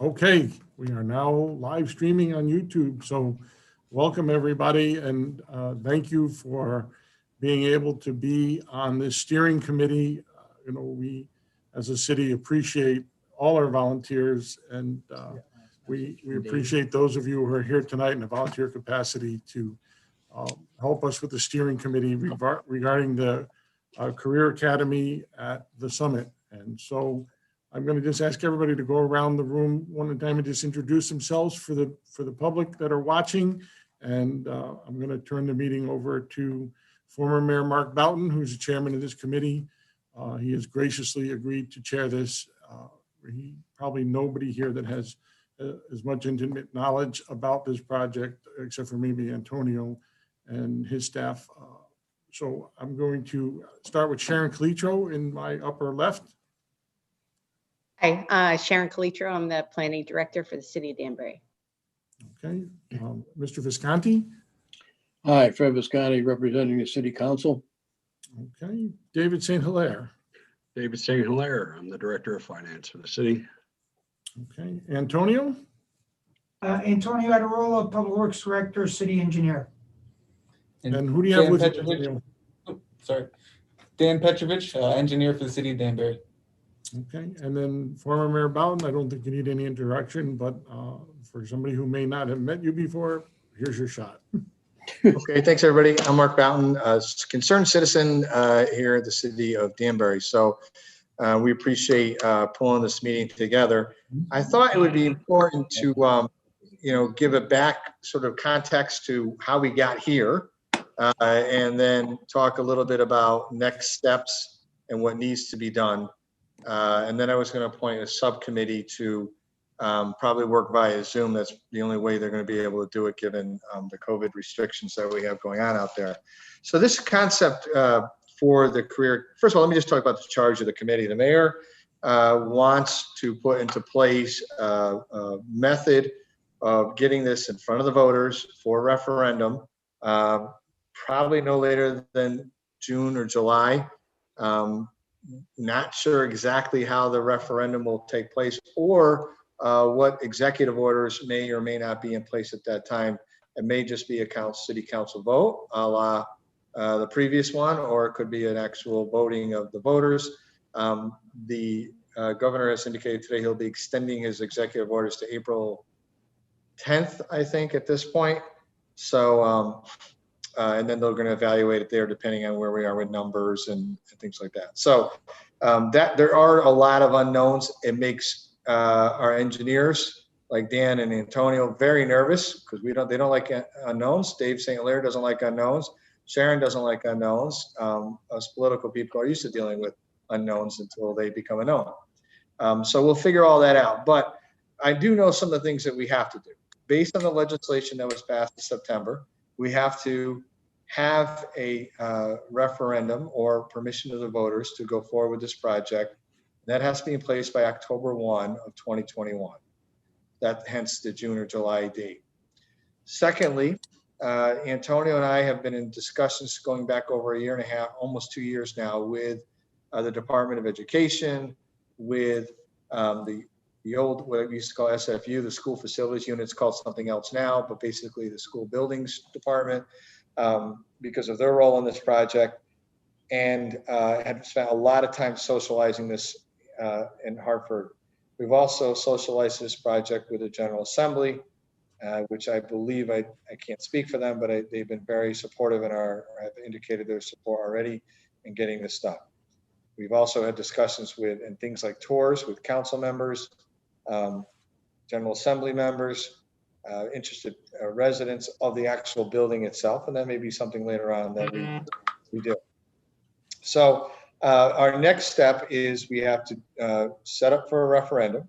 Okay, we are now live streaming on YouTube. So welcome everybody, and thank you for being able to be on this steering committee. We as a city appreciate all our volunteers, and we appreciate those of you who are here tonight in a volunteer capacity to help us with the steering committee regarding the Career Academy at the Summit. And so I'm going to just ask everybody to go around the room one at a time and just introduce themselves for the public that are watching. And I'm going to turn the meeting over to former Mayor Mark Boughton, who's the chairman of this committee. He has graciously agreed to chair this. Probably nobody here that has as much intimate knowledge about this project, except for maybe Antonio and his staff. So I'm going to start with Sharon Calitro in my upper left. Hi, Sharon Calitro. I'm the planning director for the city of Danbury. Okay, Mr. Visconti. Hi, Fred Visconti, representing the city council. Okay, David St. Hilaire. David St. Hilaire. I'm the director of finance for the city. Okay, Antonio. Antonio Adirola, public works director, city engineer. And who do you have Dan with you, Petrovich. Antonio? Sorry, Dan Petrovich, engineer for the city of Danbury. Okay, and then former Mayor Boughton. I don't think you need any introduction, but for somebody who may not have met you before, here's your shot. Okay, thanks everybody. I'm Mark Boughton, concerned citizen here at the city of Danbury. So we appreciate pulling this meeting together. I thought it would be important to give a back sort of context to how we got here, and then talk a little bit about next steps and what needs to be done. And then I was going to appoint a subcommittee to probably work via Zoom. That's the only way they're going to be able to do it given the COVID restrictions that we have going on out there. So this concept for the career, first of all, let me just talk about the charge of the committee. The mayor wants to put into place a method of getting this in front of the voters for a referendum, probably no later than June or July. Not sure exactly how the referendum will take place or what executive orders may or may not be in place at that time. It may just be a city council vote, a la the previous one, or it could be an actual voting of the voters. The governor has indicated today he'll be extending his executive orders to April 10th, I think, at this point. So, and then they're going to evaluate it there depending on where we are with numbers and things like that. So that there are a lot of unknowns. It makes our engineers like Dan and Antonio very nervous because they don't like unknowns. Dave St. Hilaire doesn't like unknowns. Sharon doesn't like unknowns. Us political people are used to dealing with unknowns until they become a known. So we'll figure all that out. But I do know some of the things that we have to do. Based on the legislation that was passed in September, we have to have a referendum or permission of the voters to go forward with this project. That has to be in place by October 1 of 2021. That hence the June or July date. Secondly, Antonio and I have been in discussions going back over a year and a half, almost 2 years now, with the Department of Education, with the old, what we used to call SFU, the school facilities unit. It's called something else now, but basically the school buildings department, because of their role in this project, and had spent a lot of time socializing this in Hartford. We've also socialized this project with the General Assembly, which I believe, I can't speak for them, but they've been very supportive and have indicated their support already in getting this done. We've also had discussions with, and things like tours with council members, General Assembly members, interested residents of the actual building itself, and that may be something later on that we do. So our next step is we have to set up for a referendum.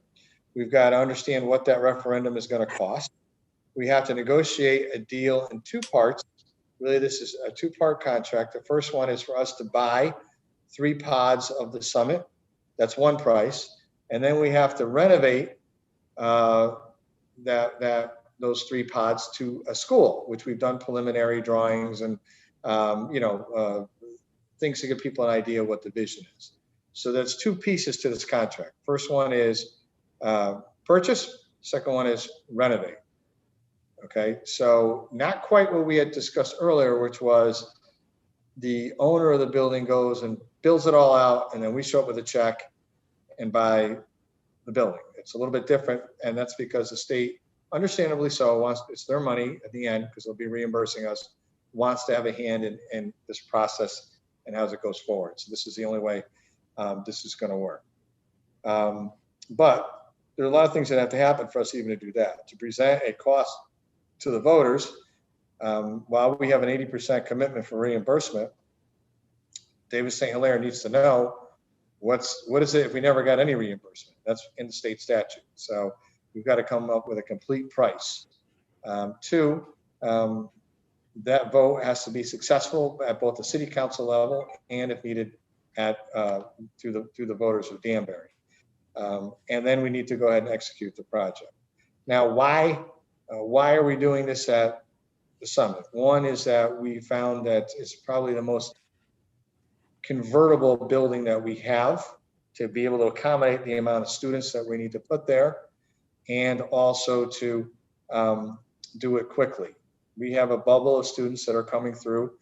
We've got to understand what that referendum is going to cost. We have to negotiate a deal in two parts. Really, this is a two-part contract. The first one is for us to buy 3 pods of the summit. That's one price. And then we have to renovate those 3 pods to a school, which we've done preliminary drawings and things to give people an idea what the vision is. So that's 2 pieces to this contract. First one is purchase. Second one is renovate. Okay, so not quite what we had discussed earlier, which was the owner of the building goes and builds it all out, and then we show up with a check and buy the building. It's a little bit different, and that's because the state, understandably so, wants, it's their money at the end because they'll be reimbursing us, wants to have a hand in this process and how it goes forward. So this is the only way this is going to work. But there are a lot of things that have to happen for us even to do that. To present a cost to the voters, while we have an 80% commitment for reimbursement, David St. Hilaire needs to know what is it if we never got any reimbursement. That's in the state statute. So we've got to come up with a complete price. Two, that vote has to be successful at both the city council level and, if needed, at through the voters of Danbury. And then we need to go ahead and execute the project. Now, why are we doing this at the summit? One is that we found that it's probably the most convertible building that we have to be able to accommodate the amount of students that we need to put there, and also to do it quickly. We have a bubble of students that are coming through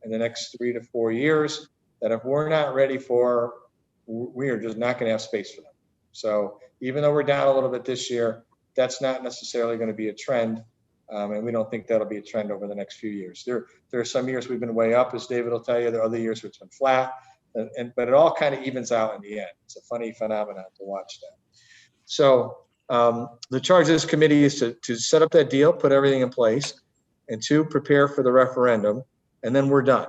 in the next 3 to 4 years that if we're not ready for, we are just not going to have space for them. So even though we're down a little bit this year, that's not necessarily going to be a trend. And we don't think that'll be a trend over the next few years. There are some years we've been way up, as David will tell you. There are other years it's been flat, but it all kind of evens out in the end. It's a funny phenomenon to watch that. So the charge of this committee is to set up that deal, put everything in place, and 2, prepare for the referendum, and then we're done.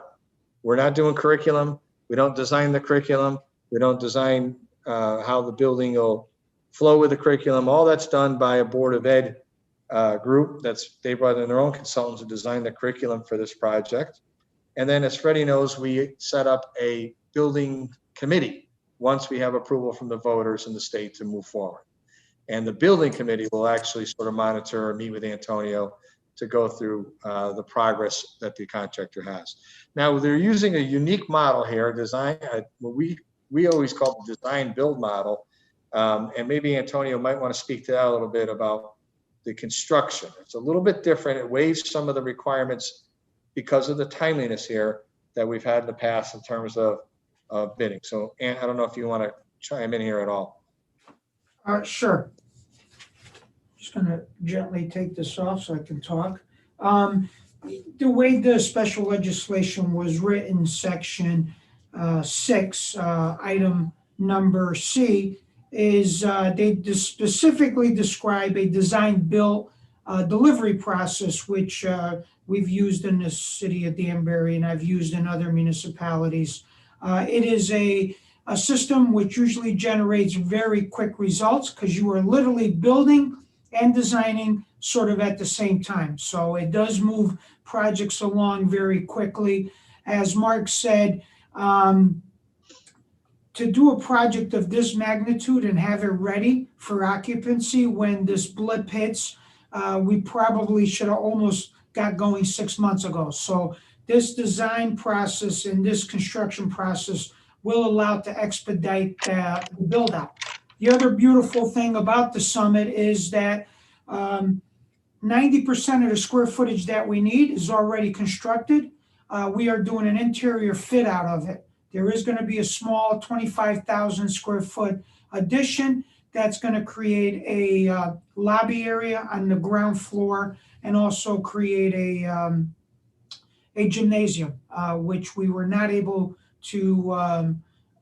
We're not doing curriculum. We don't design the curriculum. We don't design how the building will flow with the curriculum. All that's done by a Board of Ed group. They brought in their own consultants to design the curriculum for this project. And then, as Freddie knows, we set up a building committee once we have approval from the voters in the state to move forward. And the building committee will actually sort of monitor and meet with Antonio to go through the progress that the contractor has. Now, they're using a unique model here, what we always call the design build model. And maybe Antonio might want to speak to that a little bit about the construction. It's a little bit different. It waives some of the requirements because of the timeliness here that we've had in the past in terms of bidding. So, Ann, I don't know if you want to chime in here at all. Sure. Just going to gently take this off so I can talk. The way the special legislation was written, section 6, item number C, is they specifically describe a design-build delivery process, which we've used in the city of Danbury and I've used in other municipalities. It is a system which usually generates very quick results because you are literally building and designing sort of at the same time. So it does move projects along very quickly. As Mark said, to do a project of this magnitude and have it ready for occupancy when this blip hits, we probably should have almost got going 6 months ago. So this design process and this construction process will allow to expedite the build out. The other beautiful thing about the summit is that 90% of the square footage that we need is already constructed. We are doing an interior fit out of it. There is going to be a small 25,000 square foot addition that's going to create a lobby area on the ground floor and also create a gymnasium, which we were not able to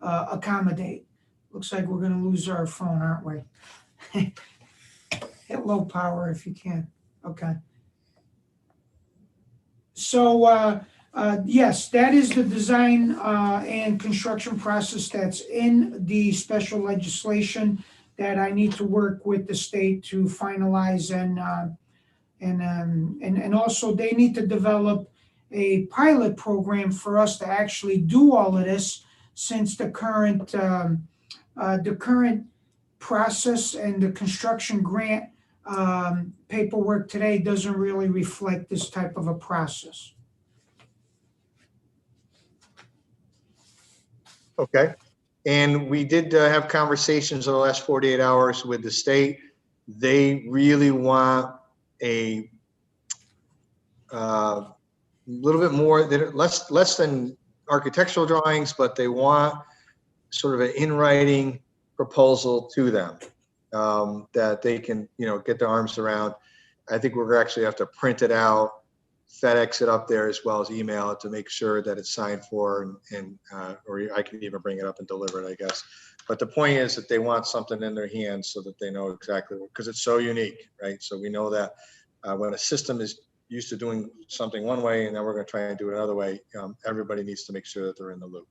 accommodate. Looks like we're going to lose our phone, aren't we? Hit low power if you can. Okay. So yes, that is the design and construction process that's in the special legislation that I need to work with the state to finalize, and also they need to develop a pilot program for us to actually do all of this, since the current process and the construction grant paperwork today doesn't really reflect this type of a process. Okay. And we did have conversations in the last 48 hours with the state. they really want a little bit more, less than architectural drawings, but they want sort of an in writing proposal to them that they can, get their arms around. I think we're actually have to print it out, FedEx it up there, as well as email it to make sure that it's signed for, and or I can even bring it up and deliver it, I guess. But the point is that they want something in their hands so that they know exactly, because it's so unique, right? So we know that when a system is used to doing something one way and now we're going to try and do it another way, everybody needs to make sure that they're in the loop.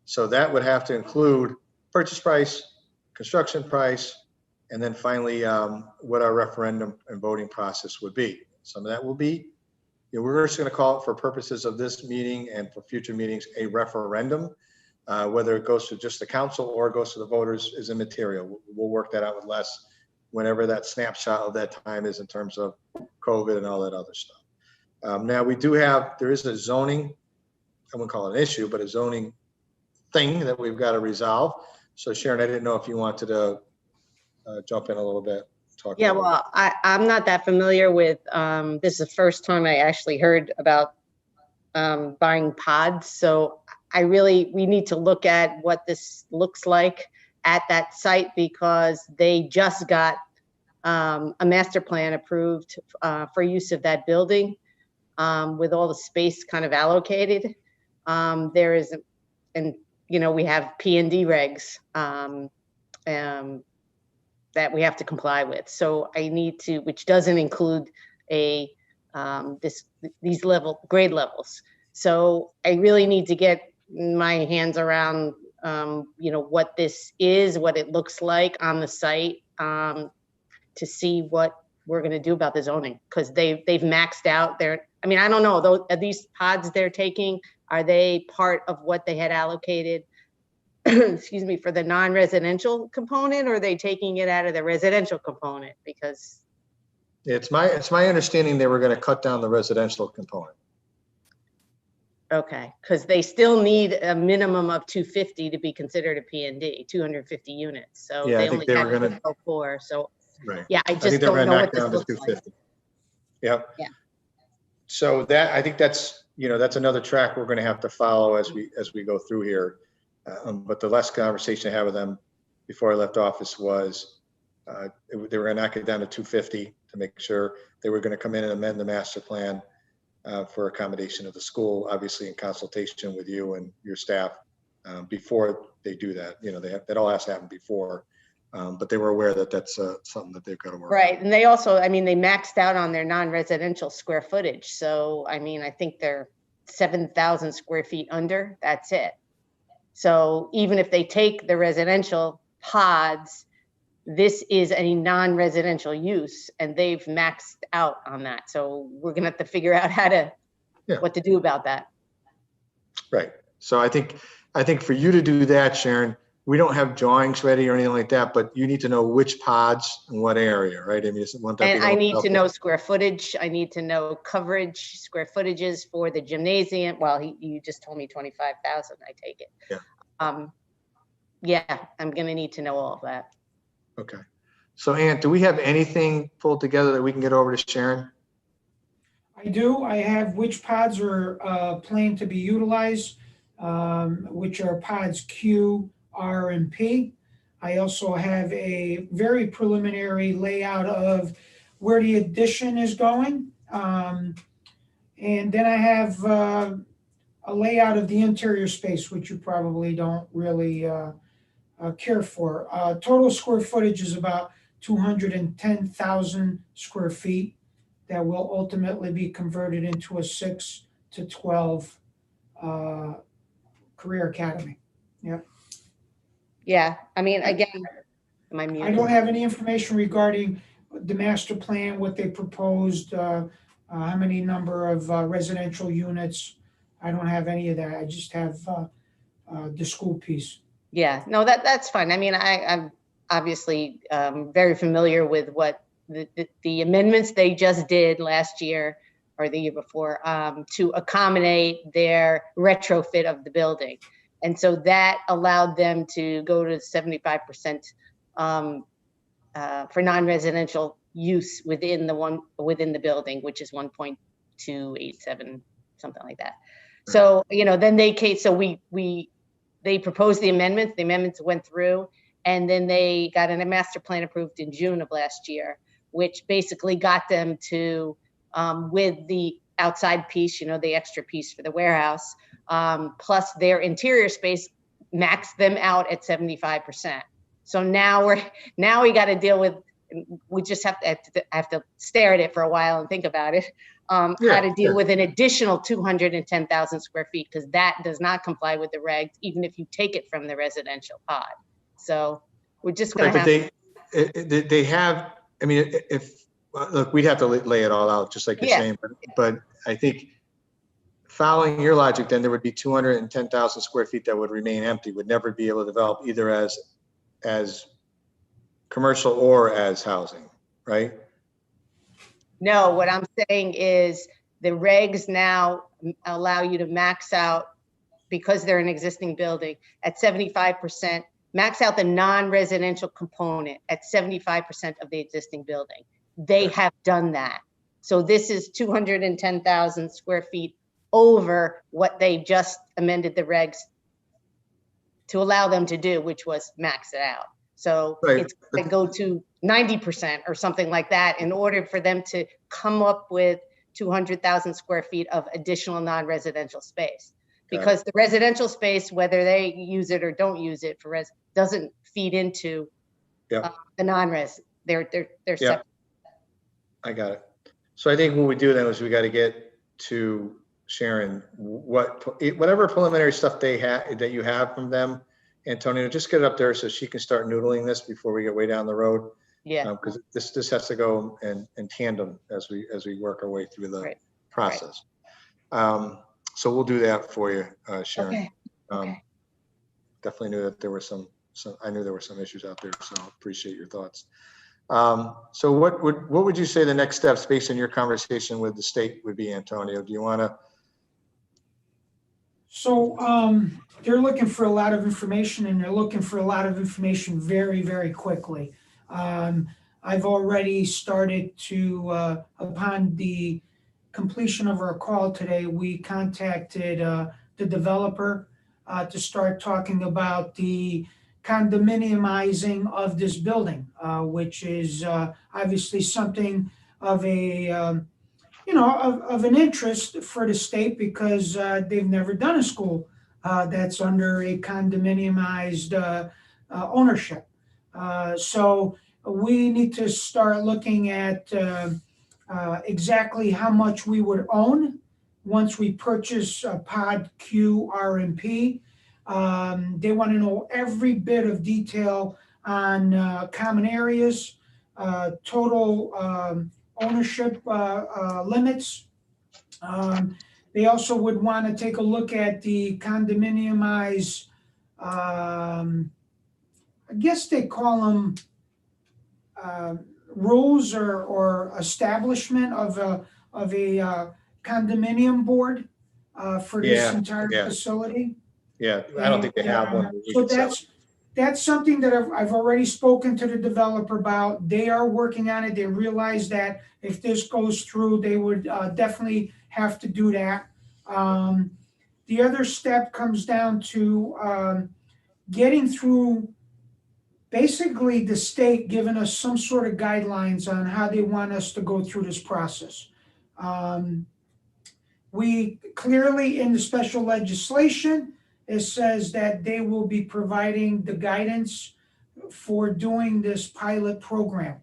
So that would have to include purchase price, construction price, and then finally what our referendum and voting process would be. Some of that will be, we're just going to call it, for purposes of this meeting and for future meetings, a referendum. Whether it goes to just the council or it goes to the voters is immaterial. We'll work that out with Les whenever that snapshot of that time is in terms of COVID and all that other stuff. Now we do have, there is a zoning, I wouldn't call it an issue, but a zoning thing that we've got to resolve. So Sharon, I didn't know if you wanted to jump in a little bit. Yeah, well, I'm not that familiar with, this is the first time I actually heard about buying pods. So we need to look at what this looks like at that site, because they just got a master plan approved for use of that building with all the space kind of allocated. There is, and we have P&D regs that we have to comply with. So I need to, which doesn't include these grade levels. So I really need to get my hands around, what this is, what it looks like on the site, to see what we're going to do about the zoning, because they've maxed out their, I don't know, these pods they're taking, are they part of what they had allocated excuse me, for the non-residential component, or are they taking it out of the residential component? Because it's my understanding they were going to cut down the residential component. okay, because they still need a minimum of 250 to be considered a P&D, 250 units. So Yeah, they I think only they had were going to. 4. So Right. yeah, I think just they were don't gonna know knock what this down to looks like. 250. Yep. Yeah. So that, I think that's another track we're going to have to follow as we go through here. But the last conversation I had with them before I left office was they were going to knock it down to 250 to make sure they were going to come in and amend the master plan for accommodation of the school, obviously in consultation with you and your staff before they do that. That all has to happen before. But they were aware that that's something that they've got to work on. Right. And they also, they maxed out on their non-residential square footage. So, I think they're 7,000 square feet under, that's it. So even if they take the residential pods, this is a non-residential use and they've maxed out on that. So we're going to have to figure out what to do about that. Right. So I think for you to do that, Sharon, we don't have drawings ready or anything like that, but you need to know which pods and what area, right? And I need to know square footage. I need to know coverage, square footages for the gymnasium. Well, you just told me 25,000, I take it. Yeah. Yeah, I'm going to need to know all of that. Okay. So Ann, do we have anything pulled together that we can get over to Sharon? I do. I have which pods are planned to be utilized, which are pods Q, R, and P. I also have a very preliminary layout of where the addition is going. And then I have a layout of the interior space, which you probably don't really care for. Total square footage is about 210,000 square feet that will ultimately be converted into a 6 to 12 career academy. Yep. Yeah, again, am I muted? I don't have any information regarding the master plan, what they proposed, how many number of residential units. I don't have any of that. I just have the school piece. Yeah, no, that's fine. I'm obviously very familiar with what the amendments they just did last year or the year before to accommodate their retrofit of the building. And so that allowed them to go to 75% for non-residential use within the building, which is 1.287, something like that. So, then they proposed the amendments went through, and then they got a master plan approved in June of last year, which basically got them to, with the outside piece, the extra piece for the warehouse, plus their interior space, maxed them out at 75%. So now we got to deal with, we just have to stare at it for a while and think about it. How to deal with an additional 210,000 square feet, because that does not comply with the regs, even if you take it from the residential pod. So we're just going to have. They have, I mean, look, we'd have to lay it all out, just like you're saying, but I think following your logic, then there would be 210,000 square feet that would remain empty, would never be able to develop either as commercial or as housing, right? No, what I'm saying is the regs now allow you to max out, because they're an existing building, at 75%, max out the non-residential component at 75% of the existing building. They have done that. So this is 210,000 square feet over what they just amended the regs to allow them to do, which was max it out. So it's going to go to 90% or something like that in order for them to come up with 200,000 square feet of additional non-residential space. Because the residential space, whether they use it or don't use it for doesn't feed into the non-res. They're separate. I got it. So I think what we do then is we got to get to Sharon, whatever preliminary stuff that you have from them, Antonio, just get it up there so she can start noodling this before we get way down the road. Yeah. Because this has to go in tandem as we work our way through the process. So we'll do that for you, Sharon. Okay. Definitely knew that there were I knew there were some issues out there, so appreciate your thoughts. So what would you say the next steps based on your conversation with the state would be, Antonio? Do you want to? So they're looking for a lot of information, and they're looking for a lot of information very, very quickly. I've already started to, upon the completion of our call today, we contacted the developer to start talking about the condominiumizing of this building, which is obviously something of a of an interest for the state, because they've never done a school that's under a condominiumized ownership. So we need to start looking at exactly how much we would own once we purchase Pod Q RMP. They want to know every bit of detail on common areas, total ownership limits. They also would want to take a look at the condominiumized, I guess they call them rules or establishment of a condominium board for this entire facility. Yeah, I don't think they have one. So that's something that I've already spoken to the developer about. They are working on it. They realize that if this goes through, they would definitely have to do that. The other step comes down to getting through basically the state giving us some sort of guidelines on how they want us to go through this process. We clearly, in the special legislation, it says that they will be providing the guidance for doing this pilot program.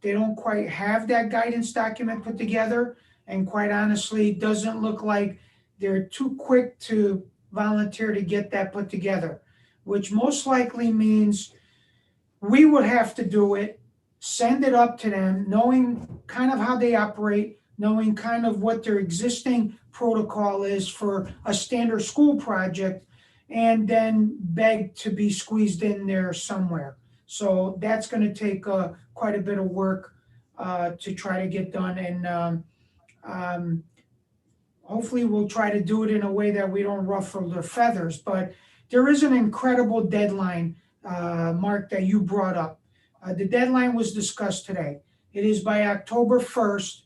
They don't quite have that guidance document put together, and quite honestly, it doesn't look like they're too quick to volunteer to get that put together, which most likely means we would have to do it, send it up to them, knowing kind of how they operate, knowing kind of what their existing protocol is for a standard school project, and then beg to be squeezed in there somewhere. So that's going to take quite a bit of work to try to get done. And hopefully we'll try to do it in a way that we don't ruffle their feathers. But there is an incredible deadline, Mark, that you brought up. The deadline was discussed today. It is by October 1st.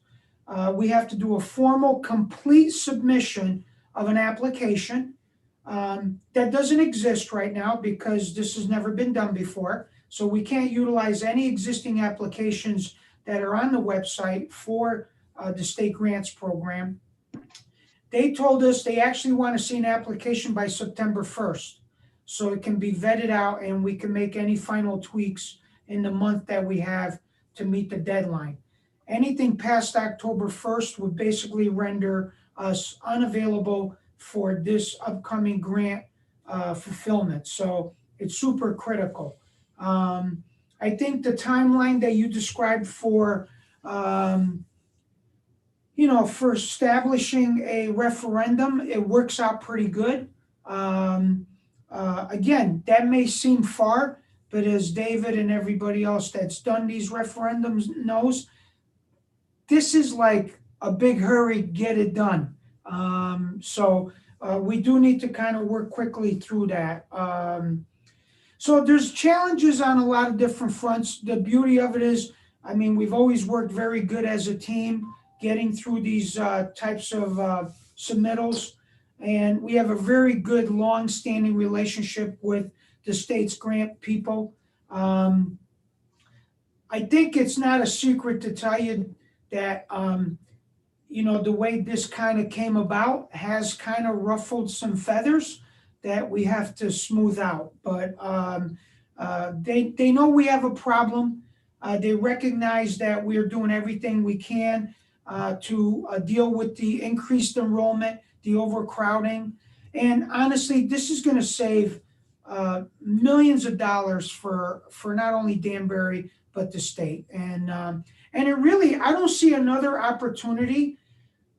We have to do a formal, complete submission of an application. That doesn't exist right now because this has never been done before. So we can't utilize any existing applications that are on the website for the state grants program. They told us they actually want to see an application by September 1st. So it can be vetted out and we can make any final tweaks in the month that we have to meet the deadline. Anything past October 1st would basically render us unavailable for this upcoming grant fulfillment. So it's super critical. I think the timeline that you described for, for establishing a referendum, it works out pretty good. Again, that may seem far, but as David and everybody else that's done these referendums knows, this is like a big hurry, get it done. So we do need to kind of work quickly through that. So there's challenges on a lot of different fronts. The beauty of it is, I mean, we've always worked very good as a team getting through these types of submittals. And we have a very good long-standing relationship with the state's grant people. I think it's not a secret to tell you that, the way this kind of came about has kind of ruffled some feathers that we have to smooth out. But they know we have a problem. They recognize that we are doing everything we can to deal with the increased enrollment, the overcrowding. And honestly, this is going to save millions of dollars for not only Danbury, but the state. And it really, I don't see another opportunity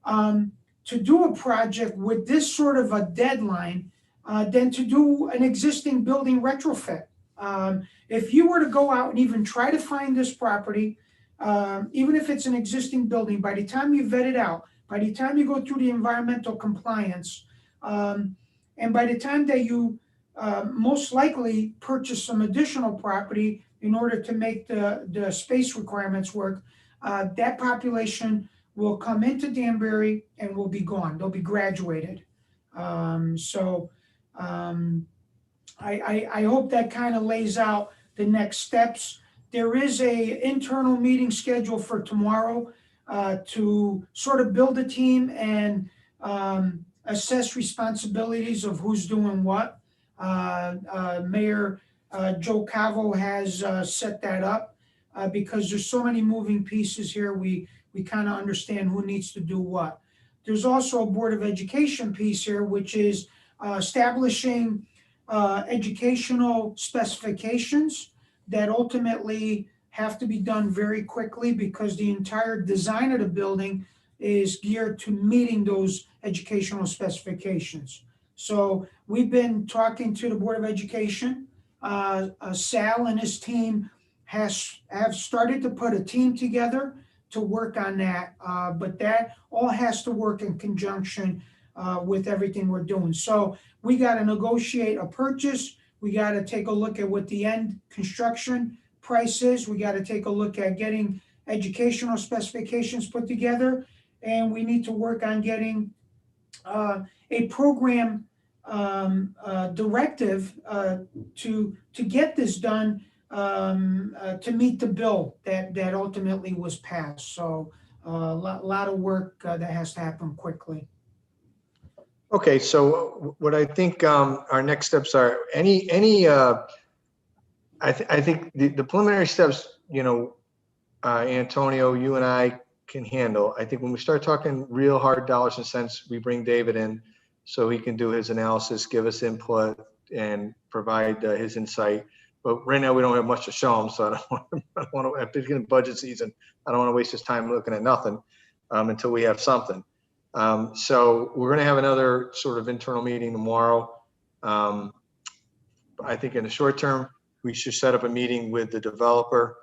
to do a project with this sort of a deadline than to do an existing building retrofit. If you were to go out and even try to find this property, even if it's an existing building, by the time you vet it out, by the time you go through the environmental compliance, and by the time that you most likely purchase some additional property in order to make the space requirements work, that population will come into Danbury and will be gone. They'll be graduated. I hope that kind of lays out the next steps. There is a internal meeting scheduled for tomorrow to sort of build a team and assess responsibilities of who's doing what. Mayor Joe Cavo has set that up because there's so many moving pieces here. We kind of understand who needs to do what. There's also a Board of Education piece here, which is establishing educational specifications that ultimately have to be done very quickly because the entire design of the building is geared to meeting those educational specifications. So we've been talking to the Board of Education. Sal and his team have started to put a team together to work on that, but that all has to work in conjunction with everything we're doing. So we got to negotiate a purchase. We got to take a look at what the end construction price is. We got to take a look at getting educational specifications put together, and we need to work on getting a program directive to get this done to meet the bill that ultimately was passed. So a lot of work that has to happen quickly. Okay, so what I think our next steps are, I think the preliminary steps, Antonio, you and I can handle. I think when we start talking real hard dollars and cents, we bring David in so he can do his analysis, give us input, and provide his insight. But right now we don't have much to show him, so I don't want to. At the beginning of budget season, I don't want to waste his time looking at nothing until we have something. So we're going to have another sort of internal meeting tomorrow. I think in the short term, we should set up a meeting with the developer,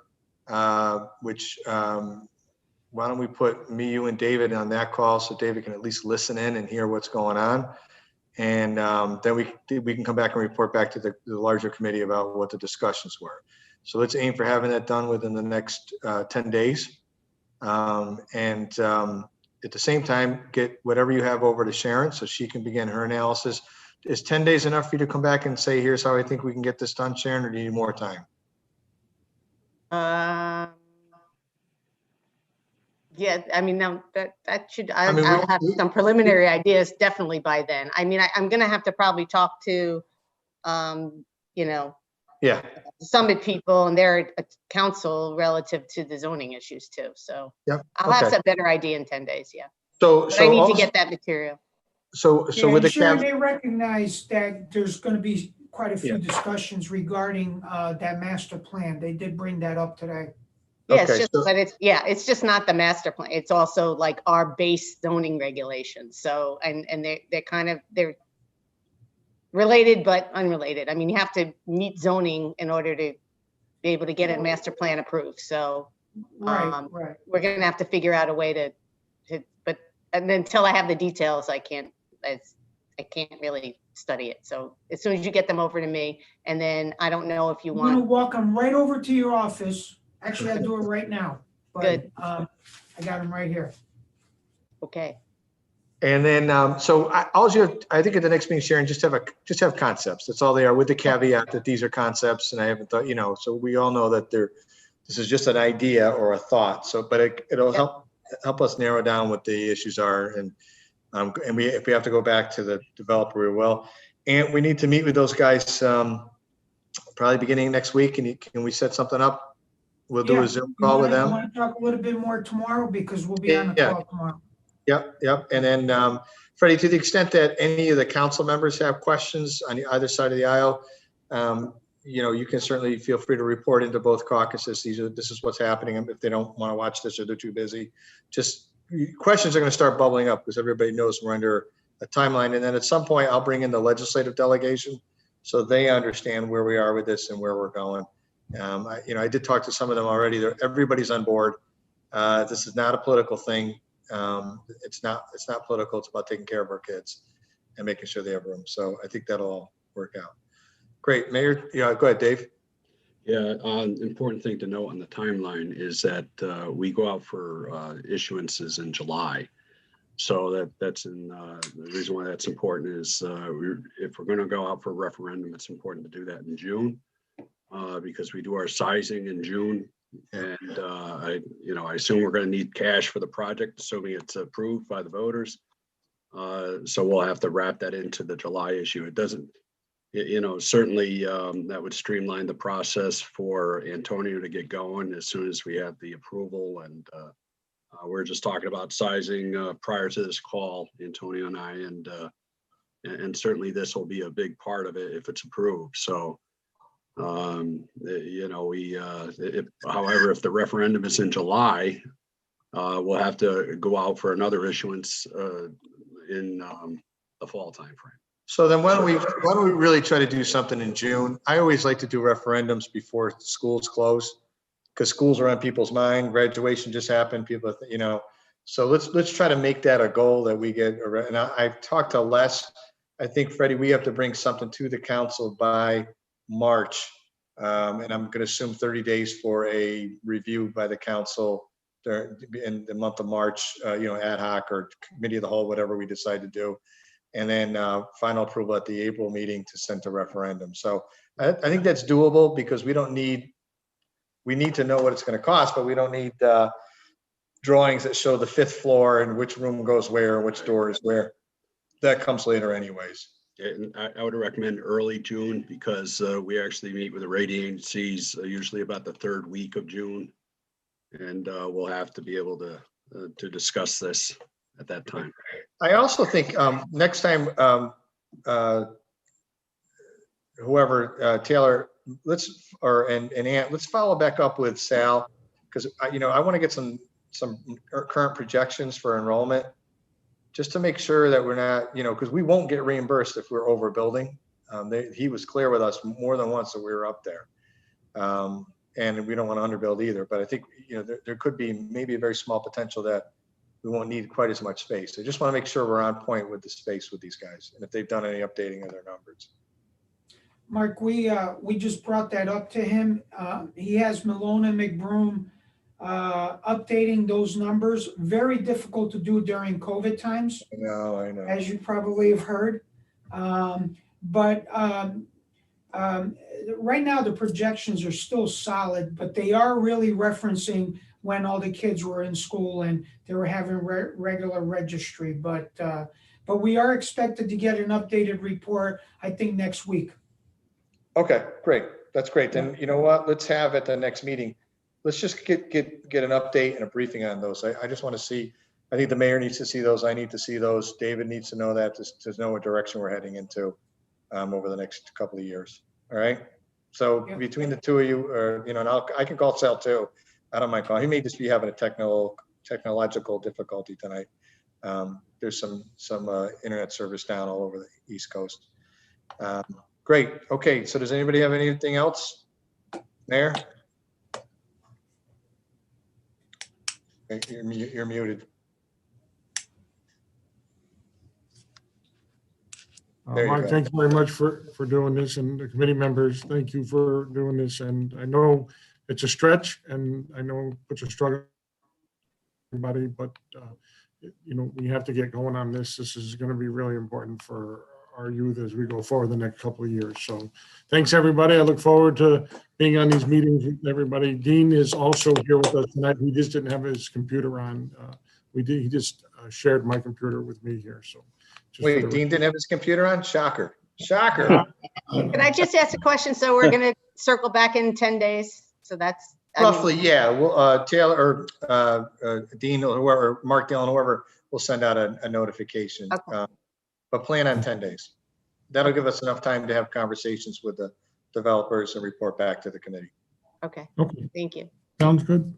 which why don't we put me, you, and David on that call so David can at least listen in and hear what's going on. And then we can come back and report back to the larger committee about what the discussions were. So let's aim for having that done within the next 10 days. At the same time, get whatever you have over to Sharon so she can begin her analysis. Is 10 days enough for you to come back and say, here's how I think we can get this done, Sharon, or do you need more time? Yeah, I mean, now that should, I mean, I'll have some preliminary ideas definitely by then. I mean, I'm gonna have to probably talk to, you know, Yeah. Summit people and their council relative to the zoning issues too. So Yep. I'll have Okay. some better idea in 10 days. Yeah. So, But I need to also, get that material. so Yeah, with and the Sharon, caveat, they recognize that there's gonna be quite a few Yeah. discussions regarding that master plan. They did bring that up today. Yeah, Okay, it's just, so- but it's just not the master plan. It's also like our base zoning regulations. So, and they're related, but unrelated. I mean, you have to meet zoning in order to be able to get a master plan approved. So Right. we're gonna have to figure out a way but and until I have the details, I can't really study it. So as soon as you get them over to me, and then I don't know if you I'm gonna want, walk them right over to your office. Actually, I'll do it right now. But Good. I got them right here. okay, and then, so I think at the next meeting, Sharon, just have concepts. That's all they are, with the caveat that these are concepts, and I haven't thought, so we all know that this is just an idea or a thought. So, but it'll help us narrow down what the issues are, and if we have to go back to the developer, we will. And we need to meet with those guys probably beginning next week. Can we set something up? We'll do a Zoom call with them. You want to talk a little bit more tomorrow because we'll be on the call tomorrow. Yep. And then, Freddie, to the extent that any of the council members have questions on either side of the aisle, you can certainly feel free to report into both caucuses. This is what's happening. If they don't want to watch this or they're too busy, just questions are going to start bubbling up because everybody knows we're under a timeline. And then at some point, I'll bring in the legislative delegation so they understand where we are with this and where we're going. I did talk to some of them already. Everybody's on board. This is not a political thing. It's not political. It's about taking care of our kids and making sure they have room. So I think that'll all work out. Great. Mayor, go ahead, Dave. Yeah, important thing to note on the timeline is that we go out for issuances in July. So that's the reason why that's important is if we're going to go out for a referendum, it's important to do that in June because we do our sizing in June. And I assume we're going to need cash for the project, assuming it's approved by the voters. So we'll have to wrap that into the July issue. It doesn't, certainly that would streamline the process for Antonio to get going as soon as we have the approval. And we're just talking about sizing prior to this call, Antonio and I, and certainly this will be a big part of it if it's approved. So. However, if the referendum is in July, we'll have to go out for another issuance in the fall timeframe. So then why don't we really try to do something in June? I always like to do referendums before schools close because schools are on people's mind. Graduation just happened. People, so let's try to make that a goal that we get. And I've talked to Les. I think, Freddie, we have to bring something to the council by March, and I'm going to assume 30 days for a review by the council in the month of March, ad hoc or committee of the whole, whatever we decide to do, and then final approval at the April meeting to send to referendum. So I think that's doable because we need to know what it's going to cost, but we don't need drawings that show the 5th floor and which room goes where, which door is where. That comes later anyways. And I would recommend early June because we actually meet with the rating agencies usually about the 3rd week of June, and we'll have to be able to discuss this at that time. I also think next time, whoever Taylor, and Ant, let's follow back up with Sal because I want to get some current projections for enrollment. Just to make sure that we're not, because we won't get reimbursed if we're overbuilding. He was clear with us more than once that we were up there. And we don't want to underbuild either. But I think, there could be maybe a very small potential that we won't need quite as much space. I just want to make sure we're on point with the space with these guys and if they've done any updating of their numbers. Mark, we just brought that up to him. He has Malone and McBroom updating those numbers. Very difficult to do during COVID times, I know. as you probably have heard. But right now, the projections are still solid, but they are really referencing when all the kids were in school and they were having regular registry. But we are expected to get an updated report, I think, next week. Okay, great. That's great. Then you know what? Let's have at the next meeting. Let's just get an update and a briefing on those. I just want to see. I think the mayor needs to see those. I need to see those. David needs to know that to know what direction we're heading into over the next couple of years. All right. So Yeah. between the two of you, and I can call Sal too. I don't mind calling. He may just be having a technological difficulty tonight. There's some internet service down all over the East Coast. Great. Okay. So does anybody have anything else? Mayor? Okay, you're muted. There you Mark, go. thanks very much for doing this, and the committee members, thank you for doing this. And I know it's a stretch, and I know it puts a struggle on everybody, but we have to get going on this. This is going to be really important for our youth as we go forward the next couple of years. So thanks, everybody. I look forward to being on these meetings with everybody. Dean is also here with us tonight. He just didn't have his computer on. He just shared my computer with me here. So Wait, Dean didn't have his computer on? Shocker. Shocker. Can I just ask a question? So we're going to circle back in 10 days. So that's Roughly, yeah. Well, Taylor or Dean or whoever, Mark Dillon, whoever will send out a notification. Okay. But plan on 10 days. That'll give us enough time to have conversations with the developers and report back to the committee. Okay. Okay, Thank you. sounds good.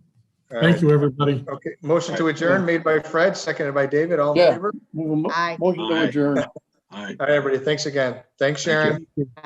All Thank right. you, everybody. Okay, motion to adjourn made by Fred, seconded by David. All in Yeah. favor? Move a Aye. motion to Aye. adjourn. All right. All right, everybody. Thanks again. Thanks, Thank you. Sharon.